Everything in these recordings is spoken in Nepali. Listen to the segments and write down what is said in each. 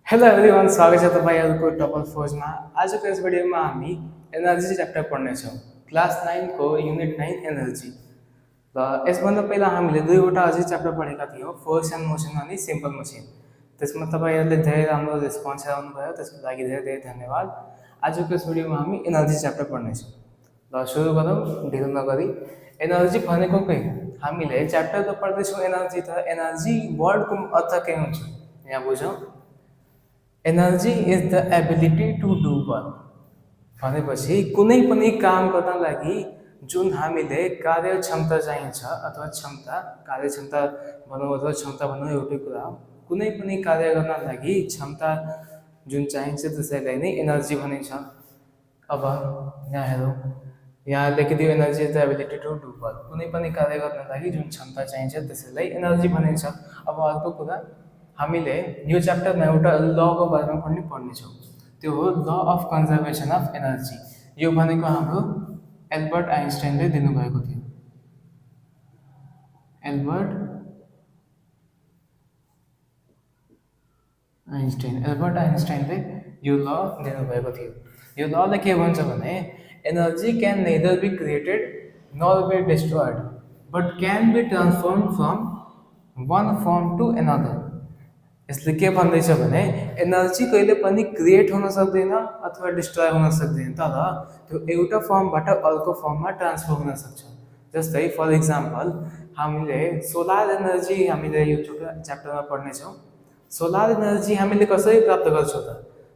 हेलो एभ्रिवान, स्वागत छ तपाईँहरूको टपल फोर्समा। आजको यस भिडियोमा हामी एनर्जी च्याप्टर पढ्नेछौँ। क्लास 9 को युनिट 9 एनर्जी। र यसभन्दा पहिला हामीले दुईवटा अझै च्याप्टर पढेका थियौँ, फोर्स एन्ड मोसन अनि सिम्पल मसिन। त्यसमा तपाईँहरूले धेरै राम्रो रेस्पोन्स गराउनुभयो, त्यसको लागि धेरै धेरै धन्यवाद। आजको यस भिडियोमा हामी एनर्जी च्याप्टर पढ्नेछौँ। ल सुरु गरौँ ढिलो नगरी। एनर्जी भनेको के? हामीले च्याप्टर त पढ्दैछौँ एनर्जी, त एनर्जी वर्डको अर्थ के हुन्छ यहाँ बुझौँ। Energy is the ability to do work भनेपछि कुनै पनि काम गर्न लागि जुन हामीले कार्यक्षमता चाहिन्छ अथवा कार्यक्षमता भनौँ अथवा क्षमता भनौँ एउटै कुरा हो। कुनै पनि कार्य गर्न लागि क्षमता जुन चाहिन्छ त्यसैलाई नै एनर्जी भनिन्छ। अब यहाँ हेरौँ, यहाँ लेखिदियो energy is the ability to do work. कुनै पनि कार्य गर्न लागि जुन क्षमता चाहिन्छ त्यसैलाई एनर्जी भनिन्छ। अब अर्को कुरा, हामीले यो च्याप्टरमा एउटा लको बारेमा पनि पढ्नेछौँ, त्यो हो law of conservation of energy. यो भनेको हाम्रो एल्बर्ट आइन्स्टाइनले दिनुभएको थियो। एल्बर्ट आइन्स्टाइनले यो ल दिनुभएको थियो। यो लले के भन्छ भने energy can neither be created nor be destroyed but can be transform from one form to another. यसले के भन्दैछ भने एनर्जी कहिले पनि क्रिएट हुन सक्दैन अथवा डिस्ट्रोय हुन सक्दैन, तर त्यो एउटा फर्मबाट अर्को फर्ममा ट्रान्सफर हुन सक्छ। जस्तै फर इक्जाम्पल हामीले सोलर एनर्जी हामीले यो च्याप्टरमा पढ्नेछौँ। सोलर एनर्जी हामीले कसरी प्राप्त गर्छौँ त?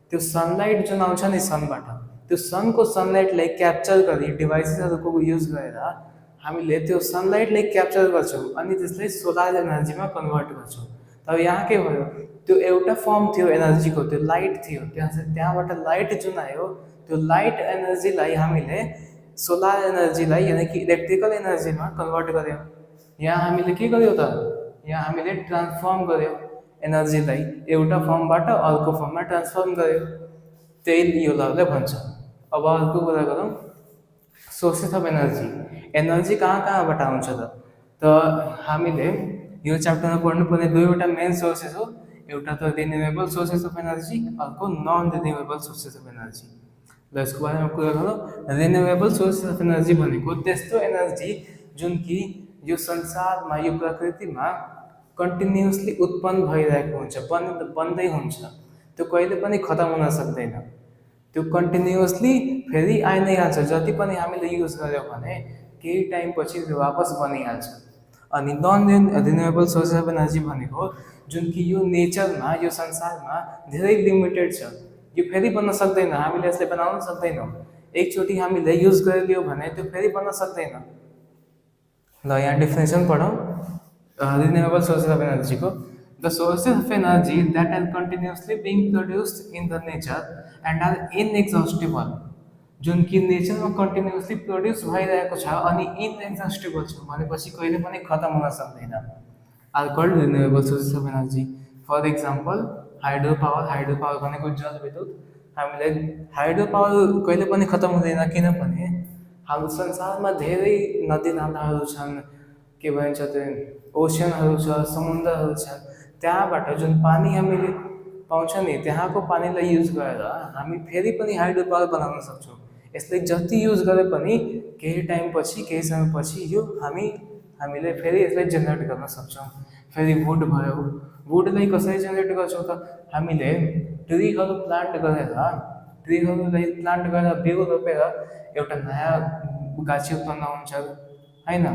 त्यो सनलाइट जुन आउँछ नि सनबाट, त्यो सनको सनलाइटलाई क्याप्चर गरी डिभाइसेसहरूको युज गरेर हामीले त्यो सनलाइटलाई क्याप्चर गर्छौँ अनि त्यसलाई सोलर एनर्जीमा कन्भर्ट गर्छौँ। तर यहाँ के भयो, त्यो एउटा फर्म थियो एनर्जीको, त्यो लाइट थियो। त्यहाँबाट लाइट जुन आयो त्यो लाइट एनर्जीलाई हामीले सोलर एनर्जीलाई यानि कि इलेक्ट्रिकल एनर्जीमा कन्भर्ट गर्यौँ। यहाँ हामीले के गर्यौँ त? यहाँ हामीले ट्रान्सफर्म गर्यौँ एनर्जीलाई, एउटा फर्मबाट अर्को फर्ममा ट्रान्सफर्म गर्यौँ। त्यही यो लले भन्छ। अब अर्को कुरा गरौँ, सोर्सेस अफ एनर्जी। एनर्जी कहाँ कहाँबाट आउँछ त हामीले यो च्याप्टरमा पढ्नुपर्ने दुईवटा मेन सोर्सेस हो। एउटा त रिन्युएबल सोर्सेस अफ एनर्जी, अर्को non renewable sources of energy. ल यसको बारेमा कुरा गरौँ। रिन्युएबल सोर्सेस अफ एनर्जी भनेको त्यस्तो एनर्जी जुन कि यो संसारमा यो प्रकृतिमा कन्टिन्युसली उत्पन्न भइरहेको हुन्छ, बन्दै हुन्छ। त्यो कहिले पनि खतम हुन सक्दैन, त्यो कन्टिन्युसली फेरि आइ नै हाल्छ। जति पनि हामीले युज गऱ्यौँ भने केही टाइम पछि त्यो वापस बनिहाल्छ। अनि non renewable sources of energy भनेको जुन कि यो नेचरमा यो संसारमा धेरै लिमिटेड छ, यो फेरि बन्न सक्दैन, हामीले यसलाई बनाउन सक्दैनौँ। एकचोटि हामीले युज गरिलियो भने त्यो फेरि बन्न सक्दैन। ल यहाँ डिफिनेसन पढौँ रिन्युएबल सोर्सेस अफ एनर्जीको। The sources of energy that are continuously being produced in the nature and are inexhaustible. जुन कि नेचरमा कन्टिन्युसली प्रड्युस भइरहेको छ अनि इनएक्जस्टिबल छ भनेपछि कहिले पनि खतम हुन सक्दैन। Are called renewable sources of energy. For example hydro power भनेको जलविद्युत। हामीले हाइड्रो पावर कहिले पनि खतम हुँदैन, किनभने हाम्रो संसारमा धेरै नदी नालाहरू छन्, के भन्छ त्यो ओसनहरू छ, समुद्रहरू छन्। त्यहाँबाट जुन पानी हामीले पाउँछ नि, त्यहाँको पानीलाई युज गरेर हामी फेरि पनि हाइड्रो पावर बनाउन सक्छौँ। यसले जति युज गरे पनि केही टाइम पछि, केही समयपछि यो हामीले फेरि यसलाई जेनेरेट गर्न सक्छौँ। फेरि वुड भयो, वुडलाई कसरी जेनेरेट गर्छौँ त? हामीले ट्रीहरूलाई प्लान्ट गरेर बिउ रोपेर एउटा नयाँ गाछी उत्पन्न हुन्छ होइन,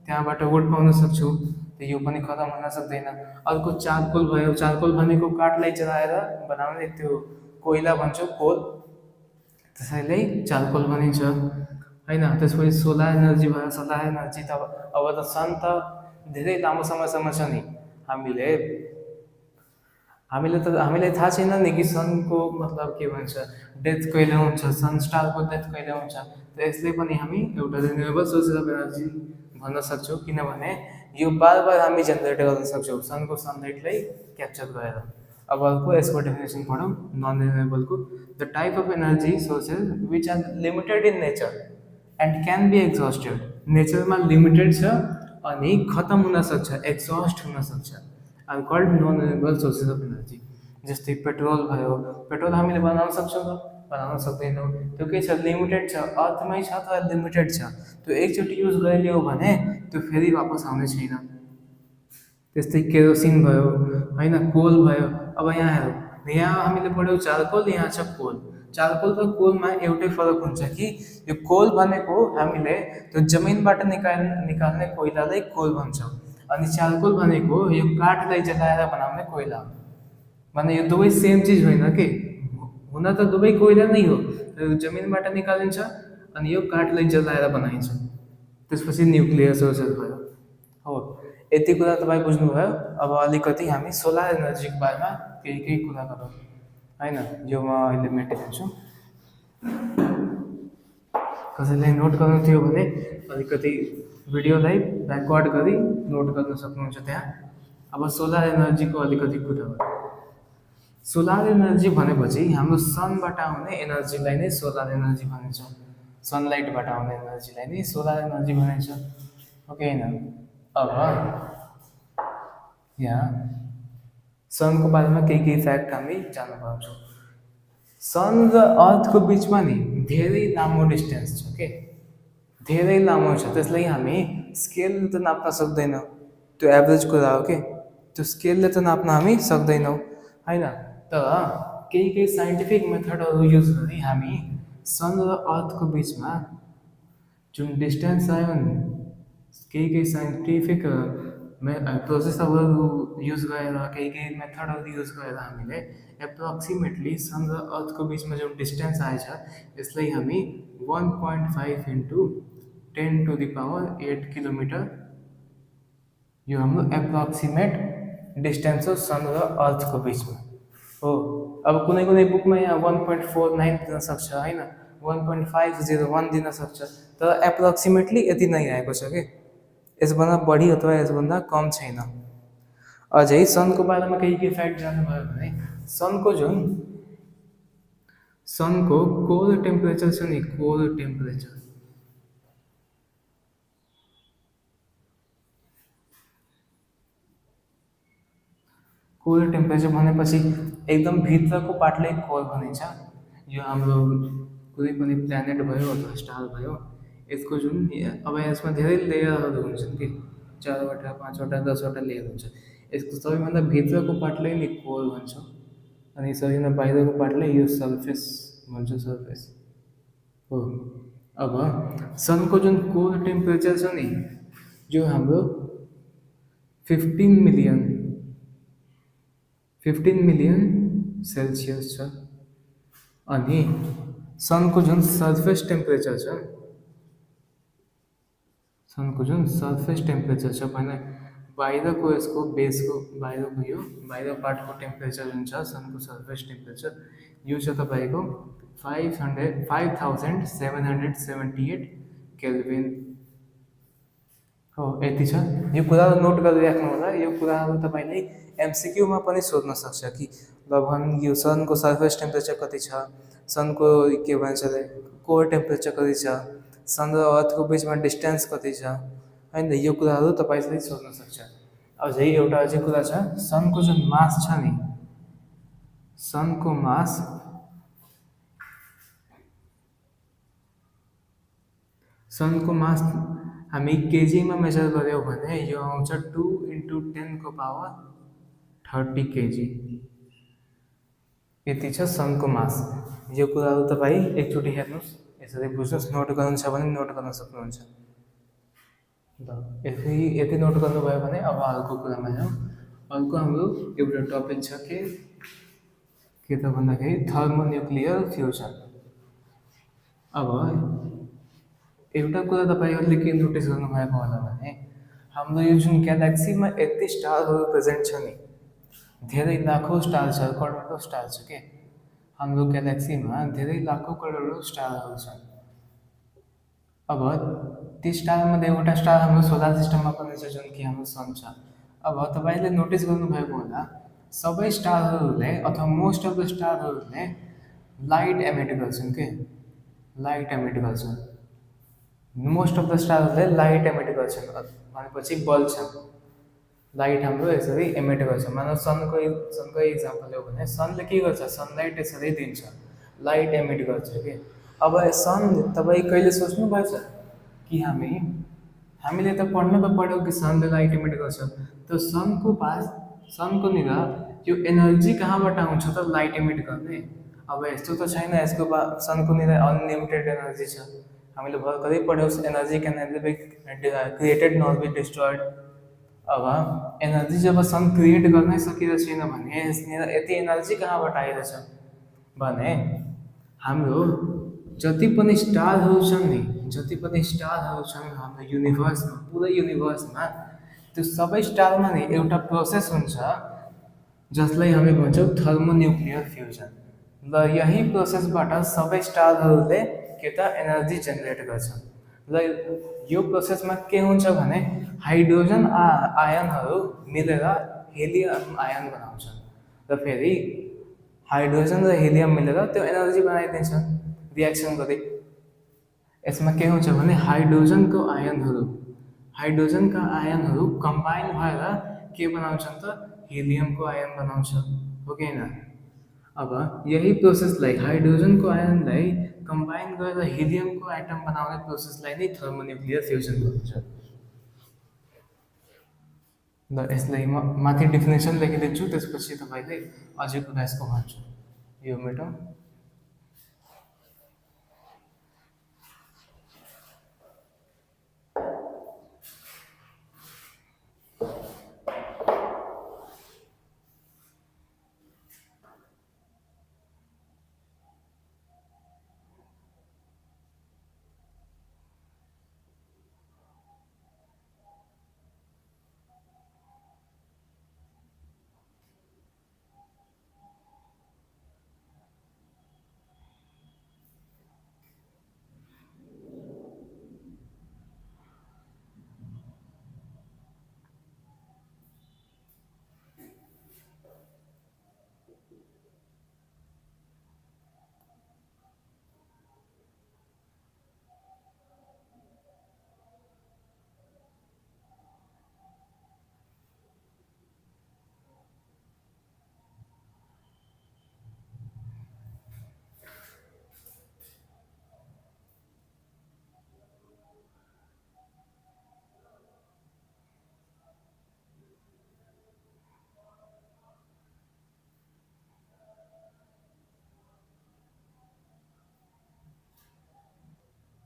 त्यहाँबाट वुड पाउन सक्छौँ। यो पनि खतम हुन सक्दैन। अर्को चारकोल भयो। चारकोल भनेको काठलाई जलाएर बनाउने त्यो कोइला भन्छौँ, कोल, त्यसैलाई चारकोल भनिन्छ होइन। त्यसपछि सोलर एनर्जी भयो। सोलर एनर्जी त अब त सन त धेरै लामो समयसम्म छ नि, हामीलाई थाहा छैन नि कि सनको मतलब के भन्छ डेथ कहिले हुन्छ, सन स्टारको डेथ कहिले हुन्छ। त यसले पनि हामी एउटा रिन्युएबल सोर्सेस अफ एनर्जी भन्न सक्छौँ, किनभने यो बार बार हामी जेनेरेट गर्न सक्छौँ सनको सनलाइटलाई क्याप्चर गरेर। अब अर्को यसको डेफिनेसन पढौँ नन रिन्युएबलको। The type of energy sources which are limited in nature and can be exhausted. नेचरमा लिमिटेड छ अनि खतम हुन सक्छ, एक्जस्ट हुन सक्छ, are called non renewable sources of energy. जस्तै पेट्रोल भयो, पेट्रोल हामीले बनाउन सक्छौँ त? बनाउन सक्दैनौँ। त्यो के छ, लिमिटेड छ, अर्थमै छ तर लिमिटेड छ। त्यो एकचोटि युज गरिलियो भने त्यो फेरि वापस आउने छैन। त्यस्तै केरोसिन भयो होइन, कोल भयो। अब यहाँ हेरौँ, यहाँ हामीले पढ्यौँ चारकोल, यहाँ छ कोल। चारकोल र कोलमा एउटै फरक हुन्छ कि यो कोल भनेको हामीले त्यो जमिनबाट निकाल्ने कोइलालाई कोल भन्छौँ, अनि चारकोल भनेको यो काठलाई जलाएर बनाउने कोइला हो। भने यो दुवै सेम चिज होइन कि, हुन त दुवै कोइला नै हो, तर जमिनबाट निकालिन्छ अनि यो काठलाई जलाएर बनाइन्छ। त्यसपछि न्युक्लियर सोर्सेस भयो। हो, यति कुरा तपाईँ बुझ्नुभयो। अब अलिकति हामी सोलर एनर्जीको बारेमा केही केही कुरा गरौँ होइन। यो म अहिले मेटिदिन्छु। कसैलाई नोट गर्नु थियो भने अलिकति भिडियोलाई ब्याकवर्ड गरी नोट गर्न सक्नुहुन्छ त्यहाँ। अब सोलर एनर्जीको अलिकति कुरा गरौँ। सोलर एनर्जी भनेपछि हाम्रो सनबाट आउने एनर्जीलाई नै सोलर एनर्जी भनिन्छ। सनलाइटबाट आउने एनर्जीलाई नै सोलर एनर्जी भनिन्छ, हो कि होइन? अब यहाँ सनको बारेमा केही केही फ्याक्ट हामी जान्न पाउँछौँ। सन र अर्थको बिचमा नि धेरै लामो डिस्टेन्स छ के, धेरै लामो छ। त्यसलाई हामी स्केलले त नाप्न सक्दैनौँ, त्यो एभरेज कुरा हो कि, त्यो स्केलले त नाप्न हामी सक्दैनौँ होइन। तर केही केही साइन्टिफिक मेथडहरू युज गरी हामी सन र अर्थको बिचमा जुन डिस्टेन्स आयो नि, केही केही साइन्टिफिक प्रोसेसरहरू युज गरेर, केही केही मेथडहरू युज गरेर हामीले एप्रोक्सिमेटली सन र अर्थको बिचमा जुन डिस्टेन्स आएछ यसलाई हामी 1.5 इन्टु 10⁸ किलोमिटर, यो हाम्रो एप्रोक्सिमेट डिस्टेन्स हो सन र अर्थको बिचमा हो। अब कुनै कुनै बुकमा यहाँ 1.49 दिन सक्छ होइन, 1.501 दिन सक्छ, तर एप्रोक्सिमेटली यति नै आएको छ कि, यसभन्दा बढी अथवा यसभन्दा कम छैन। अझै सनको बारेमा केही केही फ्याक्ट जान्नुभयो भने सनको कोर टेम्परेचर छ नि, कोर टेम्परेचर, कोर टेम्परेचर भनेपछि एकदम भित्रको पार्टलाई कोर भनिन्छ। यो हाम्रो कुनै पनि प्लानेट भयो अथवा स्टार भयो, यसको जुन, अब यसमा धेरै लेयरहरू हुन्छन् कि, 4वटा 5वटा 10वटा लेयर हुन्छ। यसको सबैभन्दा भित्रको पार्टलाई नि कोर भन्छ, अनि सबैभन्दा बाहिरको पार्टलाई यो सर्फेस भन्छ, सर्फेस हो। अब सनको जुन कोर टेम्परेचर छ नि, जो हाम्रो 15 मिलियन सेल्सियस छ। अनि सनको जुन सर्फेस टेम्परेचर छ, सनको जुन सर्फेस टेम्परेचर छ भने बाहिरको यसको बेसको बाहिरको यो बाहिर पार्टको टेम्परेचर जुन छ सनको सर्फेस टेम्परेचर, यो छ तपाईँको 5778 केल्भिन हो। यति छ, यो कुरा नोट गरिराख्नु होला। यो कुराहरू तपाईँले एमसिक्यूमा पनि सोध्न सक्छ कि ल भन यो सनको सर्फेस टेम्परेचर कति छ, सनको के भन्छ अरे कोर टेम्परेचर कति छ, सन र अर्थको बिचमा डिस्टेन्स कति छ होइन, यो कुराहरू तपाईँले सोध्न सक्छ। अझै एउटा अझै कुरा छ, सनको जुन मास छ नि, सनको मास हामी केजीमा मेजर गऱ्यौँ भने यो आउँछ 2 × 10⁻30 केजी। यति छ सनको मास। यो कुराहरू तपाईँ एकचोटि हेर्नुहोस्, यसरी बुझ्नुहोस्, नोट गर्नु छ भने नोट गर्न सक्नुहुन्छ। यति नोट गर्नुभयो भने अब अर्को कुरामा जाउँ। अर्को हाम्रो एउटा टपिक छ के त भन्दाखेरि थर्मोन्युक्लियर फ्युजन। अब एउटा कुरा तपाईँहरूले के नोटिस गर्नुभएको होला भने हाम्रो यो जुन ग्यालेक्सीमा यति स्टारहरू प्रेजेन्ट छ नि, धेरै लाखौँ स्टार छ, करोडौँ स्टार छ के, हाम्रो ग्यालेक्सीमा धेरै लाखौँ करोडौँ स्टारहरू छन्। अब ती स्टारमध्ये एउटा स्टार हाम्रो सोलर सिस्टममा पनि छ जुन कि हाम्रो सन छ। अब तपाईँले नोटिस गर्नुभएको होला सबै स्टारहरूले अथवा मोस्ट अफ द स्टारहरूले लाइट एमिट गर्छन् के, लाइट एमिट गर्छन्। मोस्ट अफ द स्टारहरूले लाइट एमिट गर्छन् भनेपछि बल्छन्। लाइट हाम्रो यसरी एमिट गर्छ। मानव सनको इक्जाम्पल हो भने सनले के गर्छ, सनलाइट यसरी दिन्छ, लाइट एमिट गर्छ कि। अब सन तपाईँ कहिले सोच्नुभएछ कि हामीले त पढ्न त पढ्यौँ कि सनले लाइट एमिट गर्छ, त सनको निर यो एनर्जी कहाँबाट आउँछ त लाइट एमिट गर्ने। अब यस्तो त छैन यसको सनको निर अनलिमिटेड एनर्जी छ। हामीले भर्खरै पढ्यौँ energy can never be created nor be destroyed. अब एनर्जी जब सन क्रिएट गर्नै सकिरहेको छैन भने यसनिर यति एनर्जी कहाँबाट आइरहेछ भने हाम्रो जति पनि स्टारहरू छन् नि, जति पनि स्टारहरू छन् हाम्रो युनिभर्समा, पुरै युनिभर्समा, त्यो सबै स्टारमा नि एउटा प्रोसेस हुन्छ जसलाई हामी भन्छौँ थर्मोन्युक्लियर फ्युजन। र यही प्रोसेसबाट सबै स्टारहरूले के त एनर्जी जेनेरेट गर्छन्। र यो प्रोसेसमा के हुन्छ भने हाइड्रोजन आयनहरू मिलेर हेलियम आयन बनाउँछन्, र फेरि हाइड्रोजन र हेलियम मिलेर त्यो एनर्जी बनाइदिन्छन् रियाक्सन गरी। यसमा के हुन्छ भने हाइड्रोजनका आयनहरू कम्बाइन भएर के बनाउँछन् त हिलियमको आयन बनाउँछ, हो कि होइन। अब यही प्रोसेसलाई हाइड्रोजनको आयनलाई कम्बाइन गरेर हिलियमको एटम बनाउने प्रोसेसलाई नै थर्मोन्युक्लियर फ्युजन भन्छ। ल यसलाई म माथि डेफिनेसन लेखिदिन्छु, त्यसपछि तपाईँले अझै कुरा यसको भन्छु। यो मेटम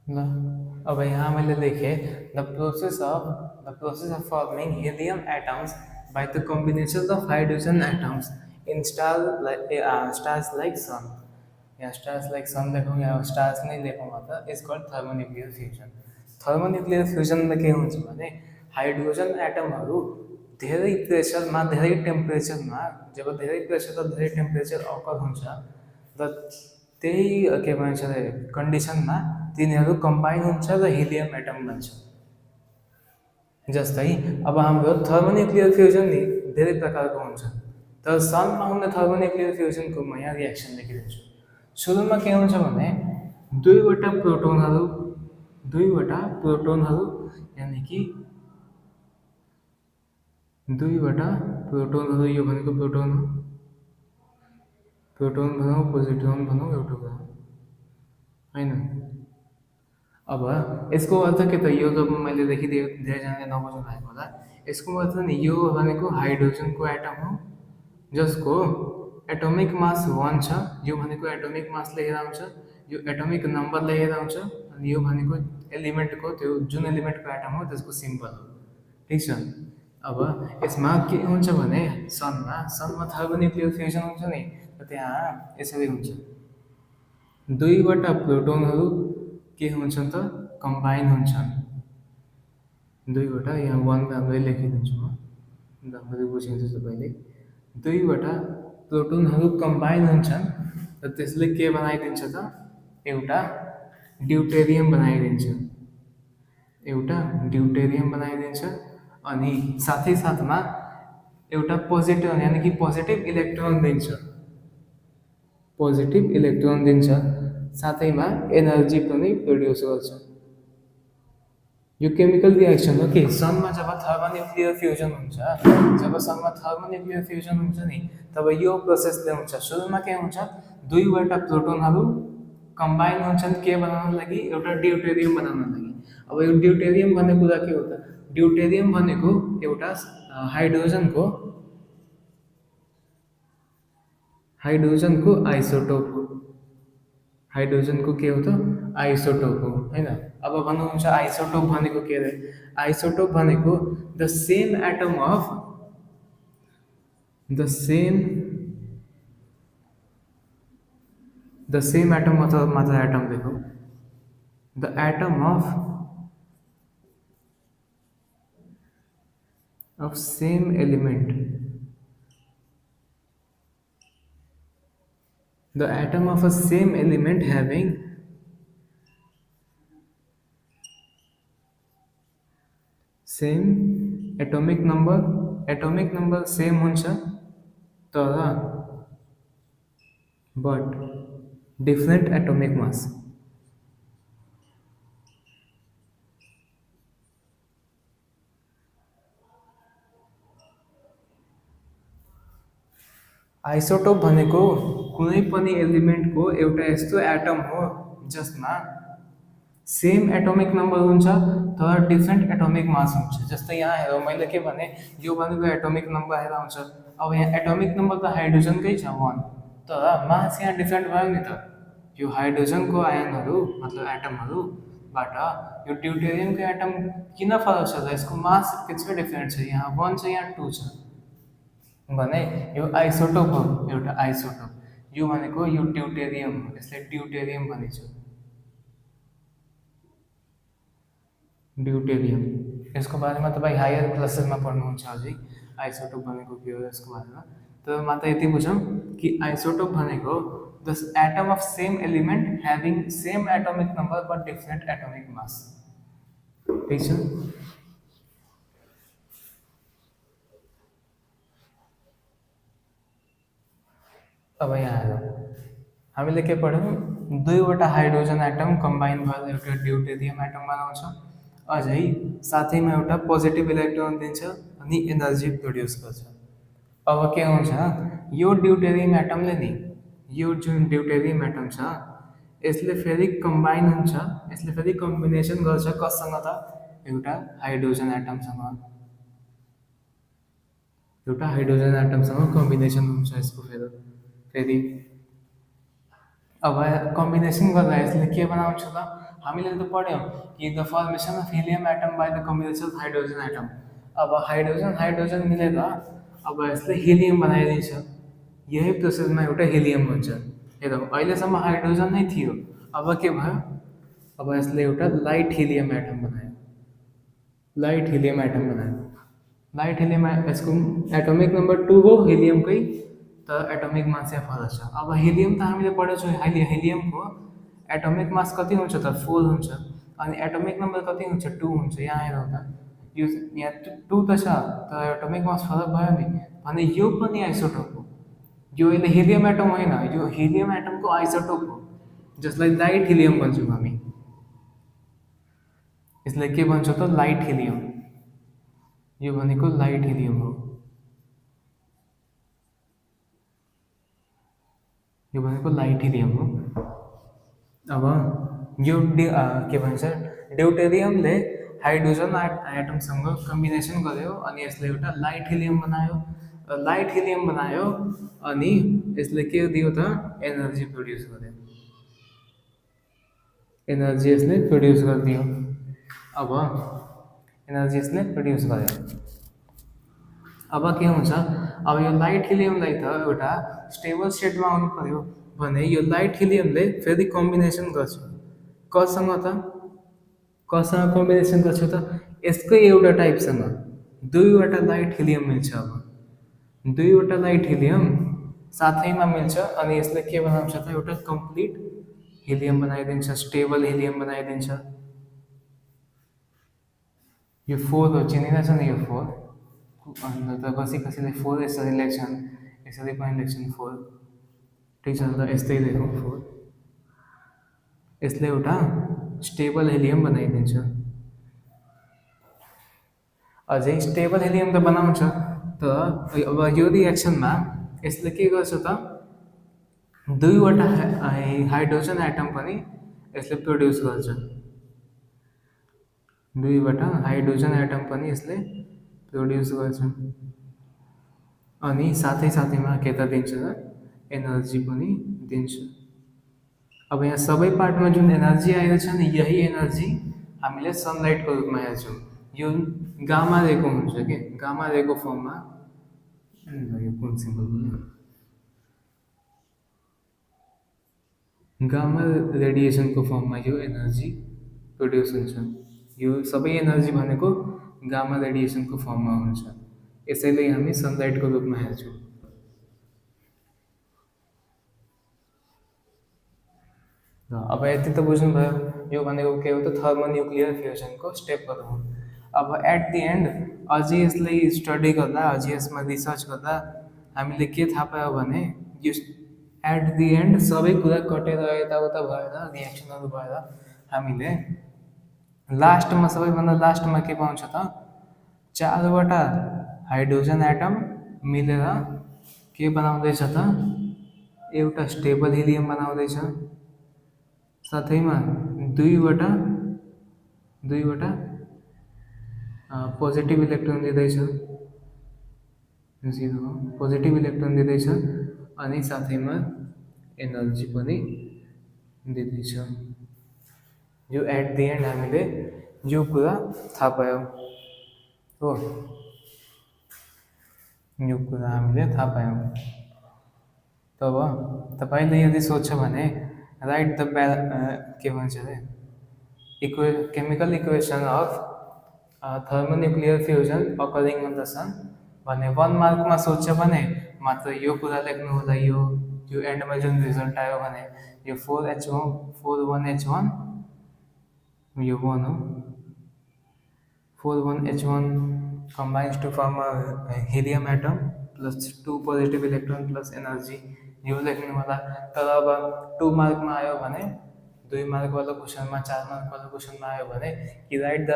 ल अब यहाँ मैले लेखेँ the process of forming helium atoms by the combination of hydrogen atoms in stars like sun. यहाँ स्टार्स लाइक सन लेखौँ या स्टार्स नै लेखौँ त इज कल्ड थर्मोन्युक्लियर फ्युजन। थर्मोन्युक्लियर फ्युजनमा के हुन्छ भने हाइड्रोजन एटमहरू धेरै प्रेसरमा, धेरै टेम्परेचरमा, जब धेरै प्रेसर र धेरै टेम्परेचर अकर हुन्छ र त्यही के भन्छ अरे कन्डिसनमा तिनीहरू कम्बाइन हुन्छ र हिलियम एटम बन्छ। जस्तै अब हाम्रो थर्मोन्युक्लियर फ्युजन नि धेरै प्रकारको हुन्छ, तर सनमा हुने थर्मोन्युक्लियर फ्युजनको म यहाँ रियाक्सन लेखिदिन्छु। सुरुमा के हुन्छ भने दुईवटा प्रोटोनहरू यानि कि दुईवटा प्रोटोनहरू, यो भनेको प्रोटोन हो, प्रोटोन भनौँ पोजिट्रोन भनौँ एउटा कुरा होइन। अब यसको अर्थ के त, यो जब मैले लेखिदिएँ धेरैजनाले नबुझ्नु भएको होला। यसको अर्थ नि यो भनेको हाइड्रोजनको एटम हो जसको एटोमिक मास 1 छ। यो भनेको एटोमिक मास लिएर आउँछ, यो एटोमिक नम्बर लिएर आउँछ, अनि यो भनेको एलिमेन्टको त्यो जुन एलिमेन्टको एटम हो त्यसको सिम्बल हो, ठिक छ। अब यसमा के हुन्छ भने सनमा थर्मोन्युक्लियर फ्युजन हुन्छ नि, त त्यहाँ यसरी हुन्छ। दुईवटा प्रोटोनहरू के हुन्छन् त कम्बाइन हुन्छन्। दुईवटा, यहाँ 1 राम्ररै लेखिदिन्छु म, राम्ररी बुझिन्छ तपाईँले। दुईवटा प्रोटोनहरू कम्बाइन हुन्छन् र त्यसले के बनाइदिन्छ त एउटा ड्युटेरियम बनाइदिन्छ। अनि साथमा एउटा पोजिट्रोन यानि कि पोजिटिभ इलेक्ट्रोन दिन्छ, साथैमा एनर्जी पनि प्रड्युस गर्छ। यो केमिकल रिएक्सन हो कि सनमा जब थर्मोन्युक्लियर फ्युजन हुन्छ, जब सनमा थर्मोन्युक्लियर फ्युजन हुन्छ नि, तब यो प्रोसेसले हुन्छ सुरुमा के हुन्छ, दुईवटा प्रोटोनहरू कम्बाइन हुन्छन् के बनाउनको लागि, एउटा ड्युटेरियम बनाउनको लागि। अब यो ड्युटेरियम भन्ने कुरा के हो त, ड्युटेरियम भनेको एउटा हाइड्रोजनको हाइड्रोजनको आइसोटोप हो। हाइड्रोजनको के हो त आइसोटोप हो होइन। अब भन्नुहुन्छ आइसोटोप भनेको के अरे, आइसोटोप भनेको the same atom of the same the same atom मतलब मात्र एटम देखो, the atom of same element, the atom of a same element having same atomic number same हुन्छ तर but different atomic mass। Isotope भनेको कुनै पनि एलिमेन्टको एउटा यस्तो एटम हो जसमा सेम एटोमिक नम्बर हुन्छ तर डिफ्रेन्ट एटोमिक मास हुन्छ। जस्तै यहाँ हेरौँ, मैले के भने यो भनेको एटोमिक नम्बर आएर आउँछ। अब यहाँ एटोमिक नम्बर त हाइड्रोजनकै छ 1, तर मास यहाँ डिफ्रेन्ट भयो नि त। यो हाइड्रोजनको आयनहरू मतलब एटमहरूबाट यो ड्युटेरियमको एटम किन फरक छ त, यसको मास त्यसकै डिफ्रेन्ट छ, यहाँ 1 छ यहाँ 2 छ भने यो आइसोटोप हो, एउटा आइसोटोप। यो भनेको यो ड्युटेरियम हो, यसलाई ड्युटेरियम भनिन्छ, ड्युटेरियम। यसको बारेमा तपाईँ हायर क्लासेसमा पढ्नुहुन्छ अझै आइसोटोप भनेको के हो यसको बारेमा। तर मात्र यति बुझौँ कि आइसोटोप भनेको the atom of same element having same atomic number but different atomic mass. ठिक छ। अब यहाँ हेरौँ, हामीले के पढ्यौँ, दुईवटा हाइड्रोजन एटम कम्बाइन भएर एउटा ड्युटेरियम एटम बनाउँछ, अझै साथैमा एउटा पोजिटिभ इलेक्ट्रोन दिन्छ अनि एनर्जी प्रड्युस गर्छ। अब के हुन्छ, यो ड्युटेरियम एटमले नि, यो जुन ड्युटेरियम एटम छ यसले फेरि कम्बाइन हुन्छ, यसले फेरि कम्बिनेसन गर्छ कसँग त, एउटा हाइड्रोजन एटमसँग, एउटा हाइड्रोजन एटमसँग कम्बिनेसन हुन्छ यसको फेरि। अब कम्बिनेसन गर्दा यसले के बनाउँछ त, हामीले त पढ्यौँ कि the formation of helium atom by the combination of hydrogen atom. अब हाइड्रोजन हाइड्रोजन मिलेर अब यसले हिलियम बनाइदिन्छ, यही प्रोसेसमा एउटा हिलियम हुन्छ। हेरौँ, अहिलेसम्म हाइड्रोजन नै थियो, अब के भयो, अब यसले एउटा लाइट हिलियम एटम बनायो, लाइट हिलियम एटम बनायो। लाइट हिलियम यसको एटोमिक नम्बर 2 हो हिलियमकै, तर एटोमिक मास चाहिँ फरक छ। अब हिलियम त हामीले पढेछौँ, हिलियमको एटोमिक मास कति हुन्छ त 4 हुन्छ, अनि एटोमिक नम्बर कति हुन्छ 2 हुन्छ। यहाँ हेरौँ त, यो यहाँ 2 त छ तर एटोमिक मास फरक भयो नि, भने यो पनि आइसोटोप हो। यो अहिले हिलियम एटम होइन, यो हिलियम एटमको आइसोटोप हो, जसलाई लाइट हिलियम भन्छौँ हामी। यसलाई के भन्छौँ त, लाइट हिलियम। यो भनेको लाइट हिलियम हो, यो भनेको लाइट हिलियम हो। अब यो के भन्छ, ड्युटेरियमले हाइड्रोजन एटमसँग कम्बिनेसन गर्यो अनि यसले एउटा लाइट हिलियम बनायो, लाइट हिलियम बनायो अनि यसले के दियो त, एनर्जी प्रड्युस गर्यो, एनर्जी यसले प्रड्युस गरिदियो। अब एनर्जी यसले प्रड्युस गर्यो। अब के हुन्छ, अब यो लाइट हिलियमलाई त एउटा स्टेबल स्टेटमा आउनु पर्यो भने यो लाइट हिलियमले फेरि कम्बिनेसन गर्छ कसँग त, कसँग कम्बिनेसन गर्छ त, यसकै एउटा टाइपसँग दुईवटा लाइट हिलियम मिल्छ। अब दुईवटा लाइट हिलियम साथैमा मिल्छ अनि यसले के बनाउँछ त, एउटा कम्प्लिट हिलियम बनाइदिन्छ, स्टेबल हिलियम बनाइदिन्छ। यो 4 हो, चिनिरहेछ नि यो 4, अन्त त कसैले 4 यसरी लेख्छन्, यसरी पनि लेख्छन् 4। ठिक छ, त यस्तै लेखौँ 4। यसले एउटा स्टेबल हिलियम बनाइदिन्छ। अझै स्टेबल हेलियम त बनाउँछ, तर अब यो रिएक्सनमा यसले के गर्छ त, दुईवटा हाइड्रोजन एटम पनि यसले प्रड्युस गर्छ, दुईवटा हाइड्रोजन एटम पनि यसले प्रड्युस गर्छ, अनि साथै साथैमा के त दिन्छ त, एनर्जी पनि दिन्छ। अब यहाँ सबै पार्टमा जुन एनर्जी आएको छ नि, यही एनर्जी हामीले सनलाइटको रूपमा हेर्छौँ। यो गामा रेको हुन्छ कि गामा रेको फर्ममा, यो कुन सिम्बल भयो, गामा रेडिएसनको फर्ममा यो एनर्जी प्रड्युस हुन्छ। यो सबै एनर्जी भनेको गामा रेडिएसनको फर्ममा हुन्छ, यसैले हामी सनलाइटको रूपमा हेर्छौँ। र अब यति त बुझ्नुभयो, यो भनेको के हो त, थर्मोन्युक्लियर फ्युजनको स्टेपहरू हुन्। अब एट दि एन्ड अझै यसलाई स्टडी गर्दा, अझै यसमा रिसर्च गर्दा हामीले के थाहा पायो भने, यो एट दि एन्ड सबै कुरा कटेर यताउता भएर रिएक्सनहरू भएर हामीले लास्टमा, सबैभन्दा लास्टमा के पाउँछ त, चारवटा हाइड्रोजन एटम मिलेर के बनाउँदैछ त, एउटा स्टेबल हिलियम बनाउँदैछ, साथैमा दुईवटा दुईवटा पोजिटिभ इलेक्ट्रोन दिँदैछ, जिरो पोजिटिभ इलेक्ट्रोन दिँदैछ, अनि साथैमा एनर्जी पनि दिँदैछ। यो एट दि एन्ड हामीले यो कुरा थाहा पायौँ हो, यो कुरा हामीले थाहा पायौँ। तब तपाईँले यदि सोध्छ भने राइट द के भन्छ अरे, chemical equation of thermonuclear fusion occurring on the sun भने 1 मार्कमा सोध्छ भने मात्र यो कुरा लेख्नु होला। यो एन्डमा जुन रिजल्ट आयो भने यो 4H1 यो 1 हो, 4,1H1 combines to form a helium atom plus 2 positive electron plus energy, यो लेख्नु होला। तर अब 2 मार्कमा आयो भने, 2 मार्क वाला क्वेसनमा, 4 मार्क वाला क्वेसनमा आयो भने कि write the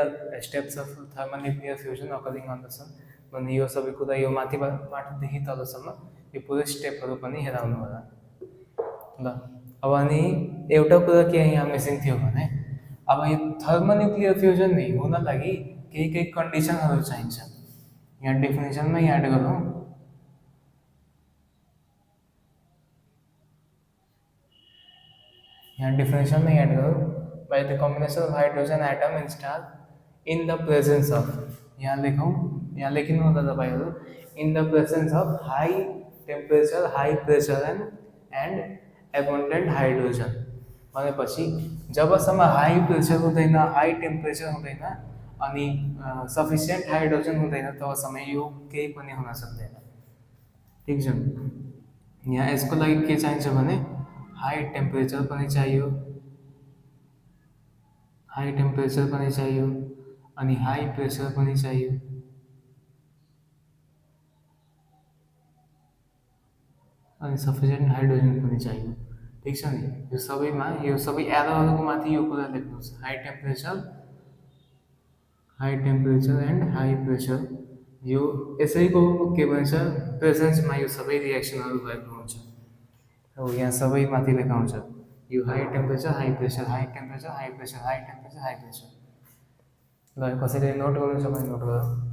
steps of thermonuclear fusion occurring on the sun भने यो सबै कुरा, यो माथिदेखि तलसम्म यो पुरै स्टेपहरू पनि हेराउनु होला ल। अब अनि एउटा कुरा के यहाँ मिसिङ थियो भने, अब यो थर्मोन्युक्लियर फ्युजन नै हुन लागि केही कन्डिसनहरू चाहिन्छ। यहाँ डेफिनेसनमै याद गरौँ, यहाँ डेफिनेसनमै याद गरौँ, by the combination of hydrogen atom in star in the presence of, यहाँ लेखौँ, यहाँ लेखिनु होला तपाईँहरू, in the presence of high temperature, high pressure and abundant hydrogen भनेपछि जबसम्म हाई प्रेसर हुँदैन, हाई टेम्परेचर हुँदैन, अनि सफिसियन्ट हाइड्रोजन हुँदैन, तबसम्म यो केही पनि हुन सक्दैन। ठिक छ, यहाँ यसको लागि के चाहिन्छ भने हाई टेम्परेचर पनि चाहियो, हाई टेम्परेचर पनि चाहियो, अनि हाई प्रेसर पनि चाहियो, अनि सफिसियन्ट हाइड्रोजन पनि चाहियो। ठिक छ नि, यो सबैमा, यो सबै एरोहरूको माथि यो कुरा लेख्नुहोस्, high temperature and high pressure, यो यसैको के भन्छ प्रेजेन्समा यो सबै रिएक्सनहरू भएको हुन्छ। अब यहाँ सबै माथि लेखाउँछ, यो high temperature, high pressure, high temperature, high pressure, high temperature, high pressure. ल कसैले नोट गर्नु छ भने नोट गरौँ।